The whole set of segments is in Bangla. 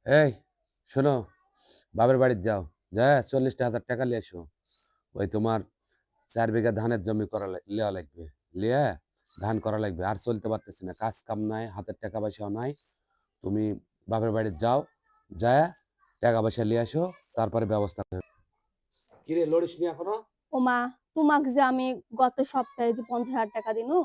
এই শোনো, বাপের বাড়িতে যাও, যা 40,000 টাকা নিয়ে এসো। ওই তোমার 4 বিঘা ধানের জমি লেওয়া লাগবে। লিয়ে ধান করা লাগবে। আর চলতে পারতেছি না, কাজ কাম নাই, হাতের টাকা পয়সাও নাই। তুমি বাপের বাড়িতে যাও, যায় টাকা পয়সা নিয়ে আসো, তারপরে ব্যবস্থা করো। কিরে লড়িস নি এখনো? ওমা, তোমাক যে আমি গত সপ্তাহে যে 50,000 টাকা দিনু,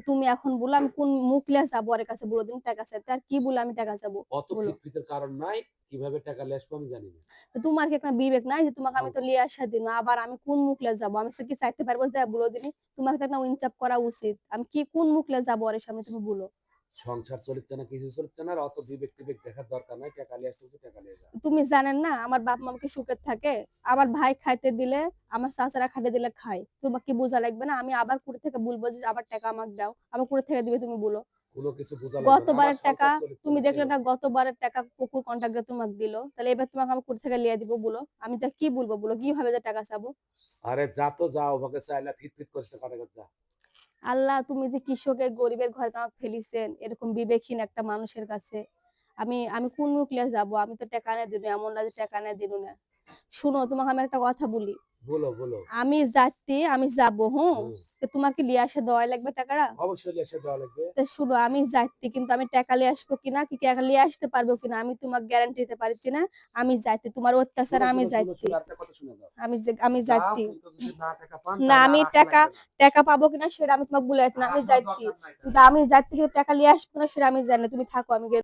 তুমি এখন বলো আমি কোন মুখ লিয়া যাবো ওর কাছে বলে দিন টাকা চাইতে? আর কি বলে আমি টাকা চাবো অত বলো? খিটখিটের কারণ নাই। কিভাবে টাকা নিয়ে আসবো আমি জানি না। তো তোমার কি একটা বিবেক নাই যে তোমাকে আমি তো লিয়ে আসা দিনু, আবার আমি কোন মুখ লিয়া যাবো? আমি সে কি চাইতে পারবো যে বলে দিনি? তোমাকে তো একটা ইনসাফ করা উচিত। আমি কি কোন মুখ লিয়া যাবো ওর সামনে তুমি বলো? সংসার চলিচ্ছে না, কিছু চলিচ্ছে না, আর অত বিবেক টিবেক দেখার দরকার নাই। টাকা নিয়ে আসতে টাকা নিয়ে যা। তুমি জানেন না আমার বাপ মা কি সুখে থাকে? আমার ভাই খাইতে দিলে, আমার চাচারা খাইতে দিলে খায়। তোমার কি বোঝা লাগবে না? আমি আবার কুড়ি থেকে বলবো যে আবার টাকা আমাকে দাও। আবার কুড়ি থেকে দিবে তুমি বলো? কোনো কিছু বোঝা লাগবে না, আমার গতবারের টাকা সংসার চলিচ্ছে তুমি না দেখলে সেভাবে। না, গতবারের টাকা কুকুর কন্ট্রাক্ট দিয়ে তোমাকে দিল। তাহলে এবার তোমাকে আমি কোথা থেকে লিয়ে দিব বলো? আমি যা কি বলবো বলো? কিভাবে যে টাকা চাবো? আরে যা তো যা, ওভাবে চাইলা ফিট ফিট করিস না, কাটাকাট যা। আল্লাহ, তুমি যে কৃষকের গরিবের ঘরে তোমাকে ফেলিছেন এরকম বিবেকহীন একটা মানুষের কাছে। আমি আমি কোন মুখ লিয়ে যাবো? আমি তো টাকা এনে দিবো, এমন না যে টাকা এনে দিবো না। শুনো, তোমাকে আমি একটা কথা বলি। বলো বলো। আমি যাচ্ছি, আমি যাবো, হুম? হুম। তো তোমার কি লিয়ে আসা দেওয়াই লাগবে টাকাটা? অবশ্যই এসে দেওয়া লাগবে। তো শুনো, আমি যাচ্ছি কিন্তু আমি টাকা লিয়ে আসবো কিনা, কি টাকা লিয়ে আসতে পারবো কিনা আমি তোমাকে গ্যারান্টি দিতে পারছি না। আমি যাচ্ছি, তোমার অত্যাচারে শুনো আমি শুনো শুনো যাচ্ছি। শুনো, একটা কথা শুনে যাও। আমি যাও, যাচ্ছি। কিন্তু যদি না টাকা পান না, তাহলে আমি আর আসা টাকা লাগবে না। টাকা পাবো কিনা সেটা আমি তোমাকে বলে যাচ্ছি না। আর আমি আসার যাচ্ছি। দরকার নাই তার। কিন্তু আমি যাচ্ছি কিন্তু টাকা লিয়ে আসবো না সেটা আমি জানি না। তুমি থাকো, আমি গেলাম।